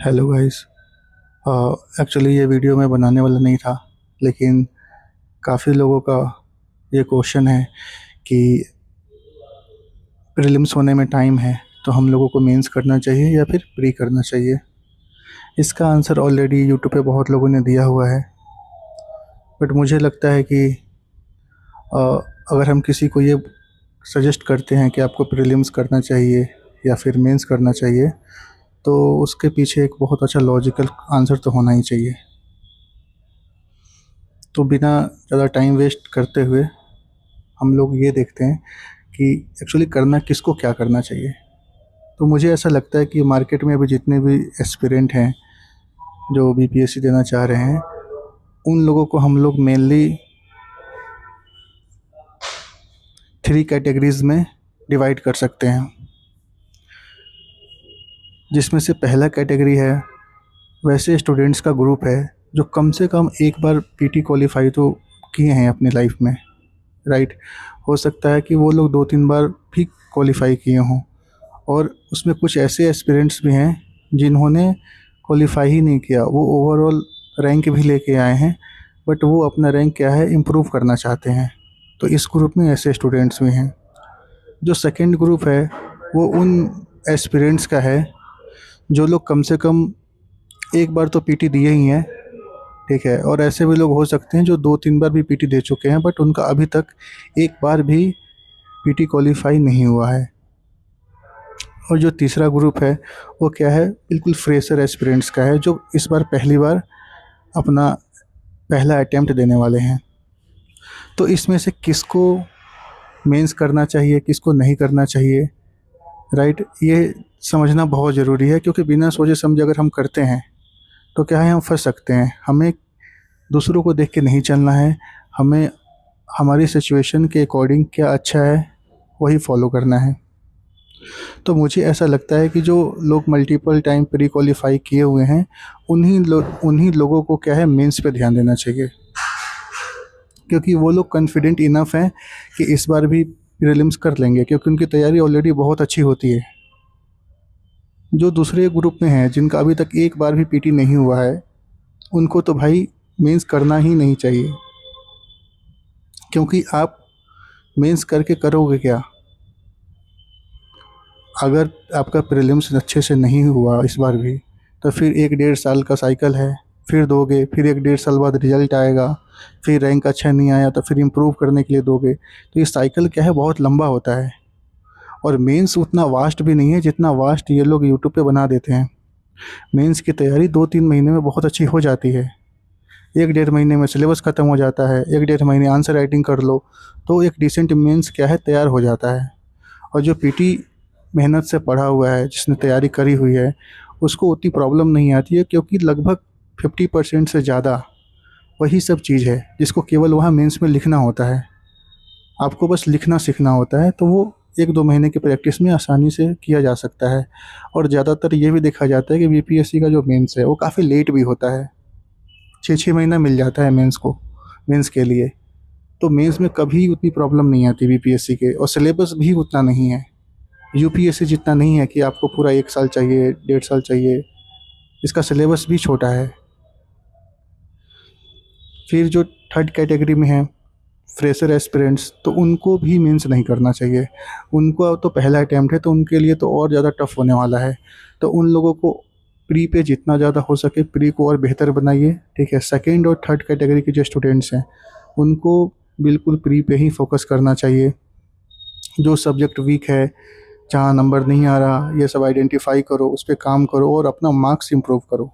Hello guys. Actually ये video मैं बनाने वाला नहीं था, लेकिन काफ़ी लोगों का ये क्वेश्चन है कि प्रीलिम्स होने में टाइम है, तो हम लोगों को मेंस करना चाहिए या फिर प्री करना चाहिए। इसका आंसर ऑलरेडी यूट्यूब पे बहुत लोगों ने दिया हुआ है, बट मुझे लगता है कि अ, अगर हम किसी को ये सजेस्ट करते हैं कि आपको प्रीलिम्स करना चाहिए या फिर मेंस करना चाहिए, तो उसके पीछे एक बहुत अच्छा लॉजिकल आंसर तो होना ही चाहिए। तो बिना ज़्यादा टाइम वेस्ट करते हुए हम लोग ये देखते हैं कि एक्चुअली करना किसको क्या करना चाहिए। तो मुझे ऐसा लगता है कि मार्केट में अभी जितने भी एस्पिरेंट हैं जो बीपीएससी देना चाह रहे हैं, उन लोगों को हम लोग मेनली 3 कैटेगरीज में डिवाइड कर सकते हैं, जिसमें से पहला कैटेगरी है वैसे स्टूडेंट्स का ग्रुप है जो कम से कम एक बार पीटी क्वालिफाई तो किए हैं अपनी लाइफ में, राइट। हो सकता है कि वो लोग 2-3 बार भी क्वालिफाई किए हों, और उसमें कुछ ऐसे एस्पिरेंट्स भी हैं जिन्होंने क्वालिफाई ही नहीं किया, वो ओवरऑल रैंक भी लेके आए हैं, बट वो अपना रैंक क्या है इम्प्रूव करना चाहते हैं। तो इस ग्रुप में ऐसे स्टूडेंट्स भी हैं। जो सेकंड ग्रुप है वो उन एस्पिरेंट्स का है जो लोग कम से कम एक बार तो पीटी दिए ही हैं, ठीक है। और ऐसे भी लोग हो सकते हैं जो 2-3 बार भी पीटी दे चुके हैं, बट उनका अभी तक एक बार भी पीटी क्वालिफाई नहीं हुआ है। और जो तीसरा ग्रुप है वो क्या है, बिल्कुल फ्रेशर एस्पिरेंट्स का है, जो इस बार पहली बार अपना पहला अटेम्प्ट देने वाले हैं। तो इसमें से किसको मेंस करना चाहिए, किसको नहीं करना चाहिए, राइट, ये समझना बहुत ज़रूरी है। क्योंकि बिना सोचे समझे अगर हम करते हैं तो क्या है, हम फंस सकते हैं। हमें दूसरों को देख के नहीं चलना है, हमें हमारी सिचुएशन के अकॉर्डिंग क्या अच्छा है वही फॉलो करना है। तो मुझे ऐसा लगता है कि जो लोग मल्टीपल टाइम प्री क्वालिफाई किए हुए हैं, उन्हीं लोगों को क्या है, मेंस पे ध्यान देना चाहिए। क्योंकि वो लोग कॉन्फिडेंट इनफ हैं कि इस बार भी प्रीलिम्स कर लेंगे, क्योंकि उनकी तैयारी ऑलरेडी बहुत अच्छी होती है। जो दूसरे ग्रुप में हैं जिनका अभी तक एक बार भी पीटी नहीं हुआ है, उनको तो भाई मेंस करना ही नहीं चाहिए। क्योंकि आप मेंस करके करोगे क्या? अगर आपका प्रीलिम्स अच्छे से नहीं हुआ इस बार भी, तो फिर 1-1.5 साल का साइकिल है। फिर दोगे, फिर 1-1.5 साल बाद रिजल्ट आएगा, फिर रैंक अच्छा नहीं आया तो फिर इम्प्रूव करने के लिए दोगे। तो ये साइकिल क्या है, बहुत लंबा होता है। और मेंस उतना वास्ट भी नहीं है जितना वास्ट ये लोग यूट्यूब पे बना देते हैं। मेंस की तैयारी 2-3 महीने में बहुत अच्छी हो जाती है। 1-1.5 महीने में सिलेबस ख़त्म हो जाता है, 1-1.5 महीने आंसर राइटिंग कर लो, तो एक डिसेंट मेंस क्या है, तैयार हो जाता है। और जो पीटी मेहनत से पढ़ा हुआ है, जिसने तैयारी करी हुई है, उसको उतनी प्रॉब्लम नहीं आती है, क्योंकि लगभग 50% से ज़्यादा वही सब चीज़ है जिसको केवल वहाँ मेंस में लिखना होता है। आपको बस लिखना सीखना होता है, तो वो 1-2 महीने की प्रैक्टिस में आसानी से किया जा सकता है। और ज़्यादातर ये भी देखा जाता है कि बीपीएससी का जो मेंस है वो काफ़ी लेट भी होता है। 6-6 महीना मिल जाता है मेंस के लिए। तो मेंस में कभी उतनी प्रॉब्लम नहीं आती बीपीएससी के, और सिलेबस भी उतना नहीं है, यूपीएससी जितना नहीं है कि आपको पूरा 1 साल चाहिए, 1.5 साल चाहिए। इसका सिलेबस भी छोटा है। फिर जो थर्ड कैटेगरी में है फ्रेशर एस्पिरेंट्स, तो उनको भी मेंस नहीं करना चाहिए। उनको तो पहला अटैम्प्ट है, तो उनके लिए तो और ज़्यादा टफ होने वाला है। तो उन लोगों को प्री पे जितना ज़्यादा हो सके प्री को और बेहतर बनाइए, ठीक है। सेकेंड और थर्ड कैटेगरी के जो स्टूडेंट्स हैं, उनको बिल्कुल प्री पे ही फोकस करना चाहिए। जो सब्जेक्ट वीक है, जहाँ नंबर नहीं आ रहा, ये सब आइडेंटिफाई करो, उस पे काम करो और अपना मार्क्स इम्प्रूव करो।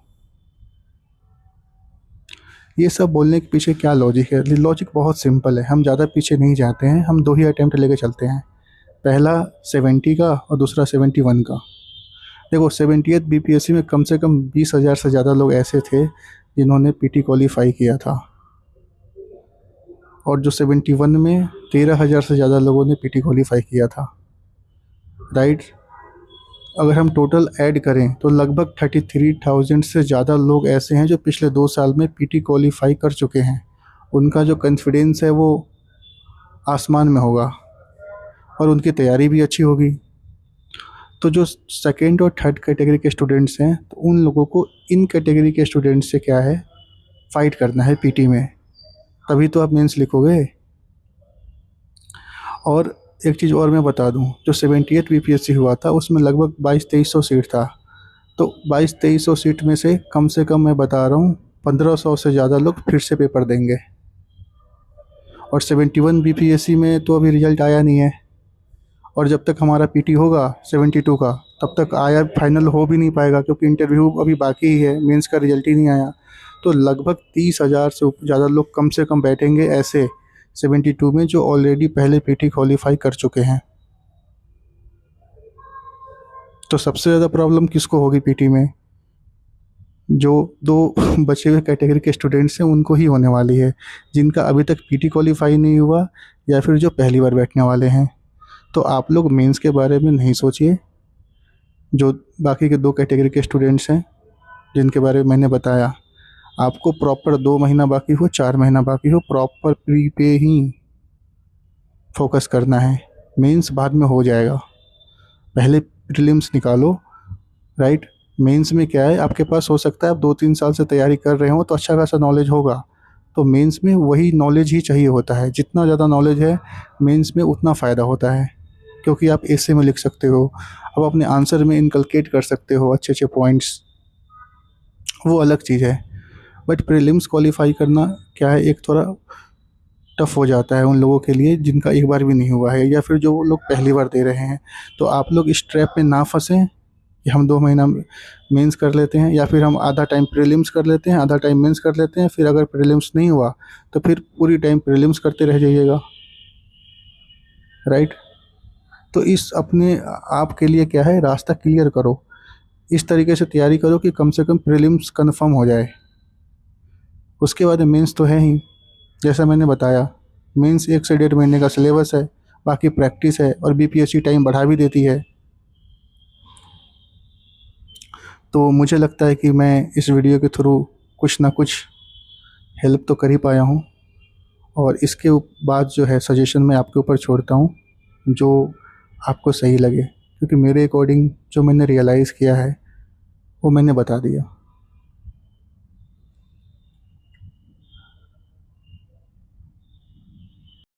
ये सब बोलने के पीछे क्या लॉजिक है? लॉजिक बहुत सिंपल है। हम ज़्यादा पीछे नहीं जाते हैं, हम 2 ही अटैम्प्ट लेके चलते हैं। पहला 70 का और दूसरा 71 का। देखो, 70th बीपीएससी में कम से कम 20,000 से ज़्यादा लोग ऐसे थे जिन्होंने पीटी क्वालिफाई किया था, और जो 71 में 13,000 से ज़्यादा लोगों ने पीटी क्वालिफाई किया था, राइट। अगर हम टोटल ऐड करें तो लगभग 33,000 से ज़्यादा लोग ऐसे हैं जो पिछले 2 साल में पीटी क्वालिफाई कर चुके हैं। उनका जो कॉन्फिडेंस है वो आसमान में होगा, और उनकी तैयारी भी अच्छी होगी। तो जो सेकेंड और थर्ड कैटेगरी के स्टूडेंट्स हैं, तो उन लोगों को इन कैटेगरी के स्टूडेंट्स से क्या है, फाइट करना है पीटी में, तभी तो आप मेंस लिखोगे। और एक चीज़ और मैं बता दूं, जो 78 बीपीएससी हुआ था उसमें लगभग 2200-2300 सीट था। तो 2200-2300 सीट में से कम मैं बता रहा हूँ 1500 से ज़्यादा लोग फिर से पेपर देंगे। और 71 बीपीएससी में तो अभी रिजल्ट आया नहीं है, और जब तक हमारा पीटी होगा 72 का, तब तक आया फाइनल हो भी नहीं पाएगा, क्योंकि इंटरव्यू अभी बाकी ही है, मेंस का रिजल्ट ही नहीं आया। तो लगभग 30,000 से ज़्यादा लोग कम से कम बैठेंगे ऐसे 72 में, जो ऑलरेडी पहले पीटी क्वालिफाई कर चुके हैं। तो सबसे ज़्यादा प्रॉब्लम किसको होगी पीटी में? जो दो बचे हुए कैटेगरी के स्टूडेंट्स हैं उनको ही होने वाली है, जिनका अभी तक पीटी क्वालिफाई नहीं हुआ, या फिर जो पहली बार बैठने वाले हैं। तो आप लोग मेंस के बारे में नहीं सोचिए। जो बाकी के दो कैटेगरी के स्टूडेंट्स हैं जिनके बारे में मैंने बताया, आपको प्रॉपर 2 महीना बाकी हो, 4 महीना बाकी हो, प्रॉपर प्री पे ही फोकस करना है। मेंस बाद में हो जाएगा, पहले प्रीलिम्स निकालो, राइट। मेंस में क्या है, आपके पास हो सकता है आप 2-3 साल से तैयारी कर रहे हो तो अच्छा खासा नॉलेज होगा, तो मेंस में वही नॉलेज ही चाहिए होता है। जितना ज़्यादा नॉलेज है मेंस में उतना फ़ायदा होता है, क्योंकि आप ऐसे में लिख सकते हो, आप अपने आंसर में इनकलकेट कर सकते हो अच्छे अच्छे पॉइंट्स, वो अलग चीज़ है। बट प्रीलिम्स क्वालिफाई करना क्या है, एक थोड़ा टफ हो जाता है उन लोगों के लिए जिनका एक बार भी नहीं हुआ है, या फिर जो लोग पहली बार दे रहे हैं। तो आप लोग इस ट्रैप में ना फंसें कि हम 2 महीना मेंस कर लेते हैं, या फिर हम आधा टाइम प्रीलिम्स कर लेते हैं, आधा टाइम मेंस कर लेते हैं, फिर अगर प्रीलिम्स नहीं हुआ तो फिर पूरी टाइम प्रीलिम्स करते रह जाइएगा, राइट। तो इस अपने आप के लिए क्या है, रास्ता क्लियर करो, इस तरीके से तैयारी करो कि कम से कम प्रीलिम्स कंफर्म हो जाए। उसके बाद मेंस तो है ही, जैसा मैंने बताया, मेंस 1 से 1.5 महीने का सिलेबस है, बाकी प्रैक्टिस है, और बीपीएससी टाइम बढ़ा भी देती है। तो मुझे लगता है कि मैं इस वीडियो के थ्रू कुछ ना कुछ हेल्प तो कर ही पाया हूँ, और इसके बाद जो है सजेशन मैं आपके ऊपर छोड़ता हूँ, जो आपको सही लगे, क्योंकि मेरे अकॉर्डिंग जो मैंने रियलाइज़ किया है वो मैंने बता दिया।